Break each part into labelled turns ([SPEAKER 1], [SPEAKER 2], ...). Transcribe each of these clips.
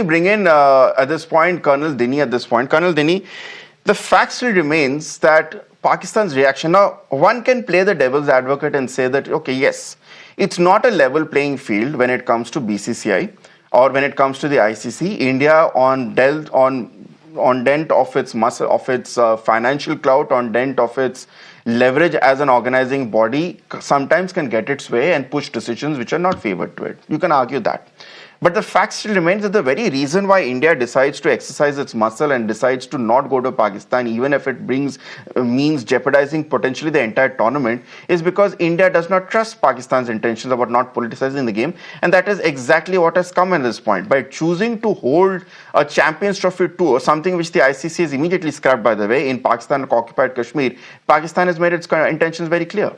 [SPEAKER 1] bring in at this point Colonel Dini at this point. Colonel Dini, the fact still remains that Pakistan's reaction, now one can play the devil's advocate and say that, okay, yes, it's not a level playing field when it comes to BCCI or when it comes to the ICC. India on dent of its muscle, of its financial clout, on dent of its leverage as an organizing body, sometimes can get its way and push decisions which are not favored to it. You can argue that. But the fact still remains that the very reason why India decides to exercise its muscle and decides to not go to Pakistan, even if it means jeopardizing potentially the entire tournament, is because India does not trust Pakistan's intentions about not politicizing the game. And that is exactly what has come at this point. By choosing to hold a Champions Trophy tour, something which the ICC has immediately scrapped, by the way, in Pakistan occupied Kashmir, Pakistan has made its intentions very clear.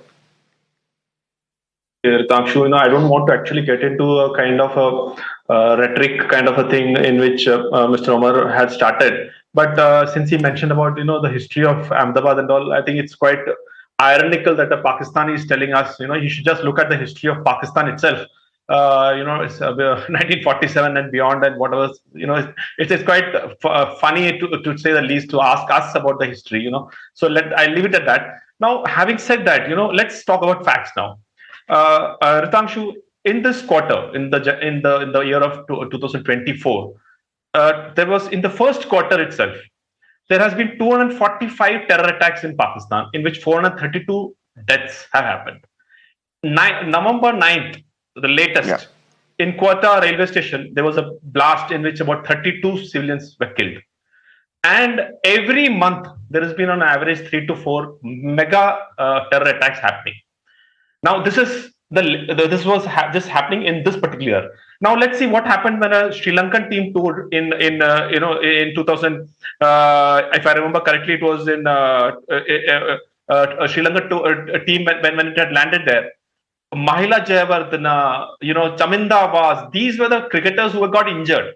[SPEAKER 2] Ritangshu, I don't want to actually get into a kind of a rhetoric kind of a thing in which Mr. Omar had started. But since he mentioned about, the history of Ahmedabad and all, I think it's quite ironical that the Pakistani is telling us, you should just look at the history of Pakistan itself. It's 1947 and beyond and whatever, it's quite funny to say the least, to ask us about the history, So I'll leave it at that. Now, having said that, let's talk about facts now. Ritangshu, in this quarter, in the year of 2024, there was, in the first quarter itself, there has been 245 terror attacks in Pakistan, in which 432 deaths have happened. November 9th, the latest, in Quetta railway station, there was a blast in which about 32 civilians were killed. And every month, there has been on average 3 to 4 mega terror attacks happening. Now, this was just happening in this particular year. Now, let's see what happened when a Sri Lankan team toured in 2000. If I remember correctly, it was in a Sri Lanka team when it had landed there. Mahila Jayawardena, Chaminda Awaz, these were the cricketers who got injured.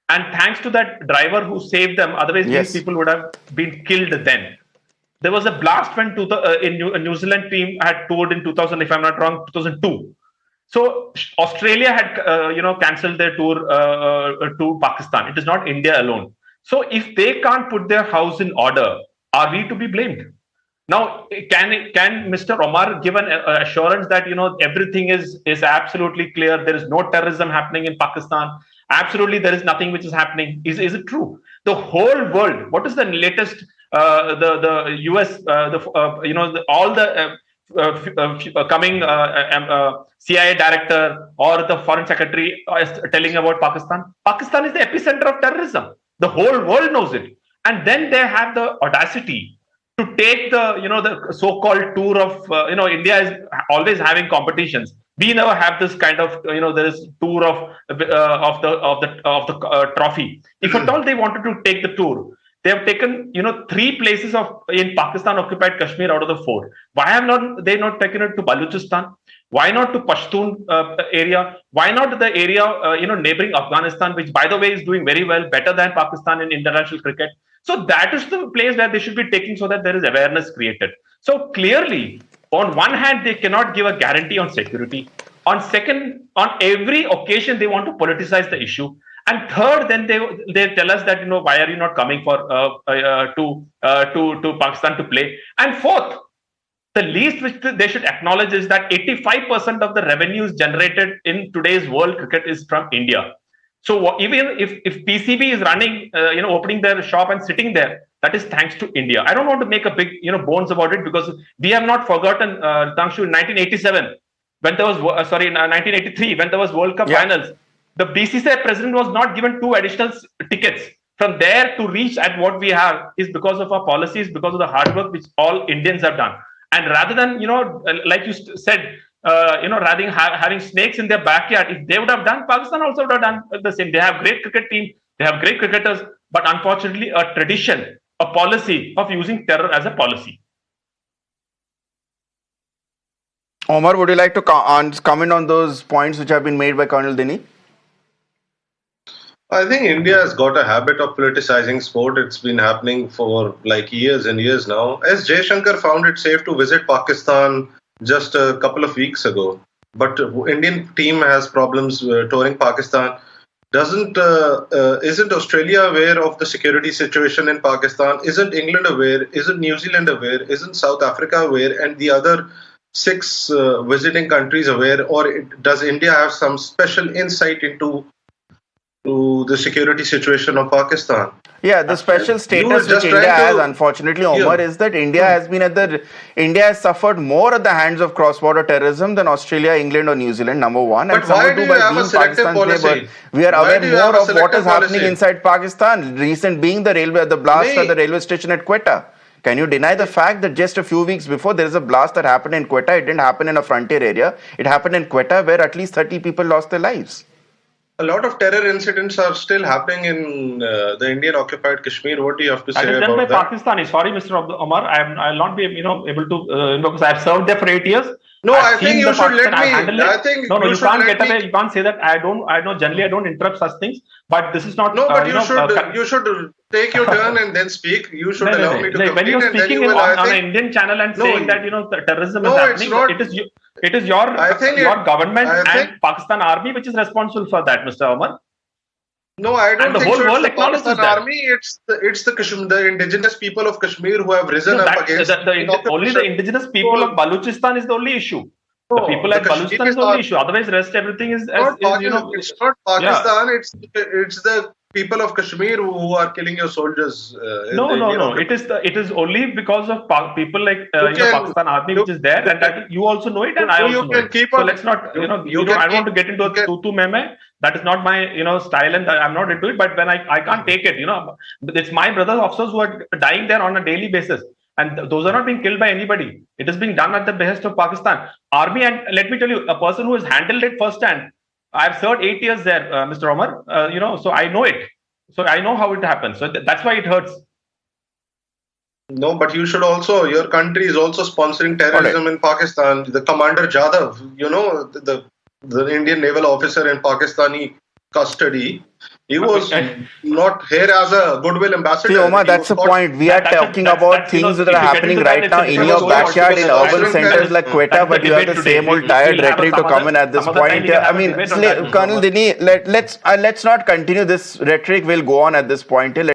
[SPEAKER 2] And thanks to that driver who saved them, otherwise these people would have been killed then. There was a blast when a New Zealand team had toured in 2000, if I'm not wrong, 2002. So Australia had, cancelled their tour to Pakistan. It is not India alone. So if they can't put their house in order, are we to be blamed? Now, can Mr. Omar give an assurance that everything is absolutely clear? There is no terrorism happening in Pakistan. Absolutely, there is nothing which is happening. Is it true? The whole world. What is the latest? The US, all the coming CIA director or the foreign secretary is telling about Pakistan. Pakistan is the epicenter of terrorism. The whole world knows it, and then they have the audacity to take the so-called tour of India is always having competitions. We never have this kind of there is tour of the trophy. If at all they wanted to take the tour, they have taken 3 places in Pakistan occupied Kashmir out of the 4. Why have they not taken it to Balochistan? Why not to Pashtun area? Why not the area neighboring Afghanistan, which by the way is doing very well, better than Pakistan in international cricket? So that is the place where they should be taking, so that there is awareness created. So clearly, on one hand, they cannot give a guarantee on security. On every occasion, they want to politicize the issue. And third, then they tell us that why are you not coming to Pakistan to play? And fourth, the least which they should acknowledge is that 85% of the revenues generated in today's world cricket is from India. So even if PCB is running, opening their shop and sitting there, that is thanks to India. I don't want to make a big, bones about it, because we have not forgotten, Ritangshu, in 1987, when there was, 1983, when there was World Cup finals, the BCCI president was not given 2 additional tickets. From there to reach at what we have is because of our policies, because of the hard work which all Indians have done. And rather than, like you said, rather than having snakes in their backyard, if they would have done, Pakistan also would have done the same. They have great cricket team, they have great cricketers, but unfortunately a tradition, a policy of using terror as a policy.
[SPEAKER 1] Omar, would you like to comment on those points which have been made by Colonel Dini?
[SPEAKER 3] I think India has got a habit of politicizing sport. It's been happening for like years and years now. S. Jaishankar found it safe to visit Pakistan just a couple of weeks ago. But Indian team has problems touring Pakistan. Isn't Australia aware of the security situation in Pakistan? Isn't England aware? Isn't New Zealand aware? Isn't South Africa aware? And the other 6 visiting countries aware? Or does India have some special insight into the security situation of Pakistan?
[SPEAKER 1] Yeah, the special status which India has, unfortunately, Omar, is that India has suffered more at the hands of cross-border terrorism than Australia, England, or New Zealand. Number one,
[SPEAKER 3] but why do you have a selective policy?
[SPEAKER 1] We are aware more of what is happening inside Pakistan. Recent being the blast at the railway station at Quetta. Can you deny the fact that just a few weeks before there is a blast that happened in Quetta? It didn't happen in a frontier area. It happened in Quetta, where at least 30 people lost their lives.
[SPEAKER 3] A lot of terror incidents are still happening in the Indian occupied Kashmir. What do you have to say about that?
[SPEAKER 4] That is done by Pakistani. Sorry, Mr. Omar, I'll not be able to because I've served there for 8 years.
[SPEAKER 3] No, I think you should let me. I think
[SPEAKER 4] no, you can't get away. You can't say that. I know. Generally, I don't interrupt such things. But this is not.
[SPEAKER 3] No, but you should take your turn and then speak. You should allow me to complete.
[SPEAKER 4] When you're speaking on an Indian channel and saying that terrorism is happening, it is your government and Pakistan Army which is responsible for that, Mr. Omar.
[SPEAKER 3] No, I don't
[SPEAKER 4] and the
[SPEAKER 3] think
[SPEAKER 4] whole
[SPEAKER 3] so.
[SPEAKER 4] world
[SPEAKER 3] It's the Pakistan
[SPEAKER 4] that.
[SPEAKER 3] Army. It's the indigenous people of Kashmir who have risen up against.
[SPEAKER 4] Only the indigenous people of Balochistan is the only issue. The people at Balochistan is the only issue. Otherwise, rest everything is
[SPEAKER 3] it's not Pakistan. Yeah. It's the people of Kashmir who are killing your soldiers.
[SPEAKER 4] No. It is only because of people like Pakistan Army which is there, and that you also know it, and I also know it. So let's not, I don't want to get into a tutu meme. That is not my, style, and I'm not into it. But when I can't take it, it's my brothers officers who are dying there on a daily basis. And those are not being killed by anybody. It is being done at the behest of Pakistan Army. And let me tell you, a person who has handled it firsthand. I've served 8 years there, Mr. Omar. So I know it. So I know how it happens. So that's why it hurts.
[SPEAKER 3] No, but you should also. Your country is also sponsoring terrorism in Pakistan. The Commander Jadhav, the Indian naval officer in Pakistani custody. He was not here as a goodwill ambassador.
[SPEAKER 1] See, Omar, that's the point. We are talking about things that are happening right now in your backyard, in urban centers like Quetta, but you have the same old tired rhetoric to come in at this point. I mean, Colonel Dini, let's not continue this rhetoric. Will go on at this point.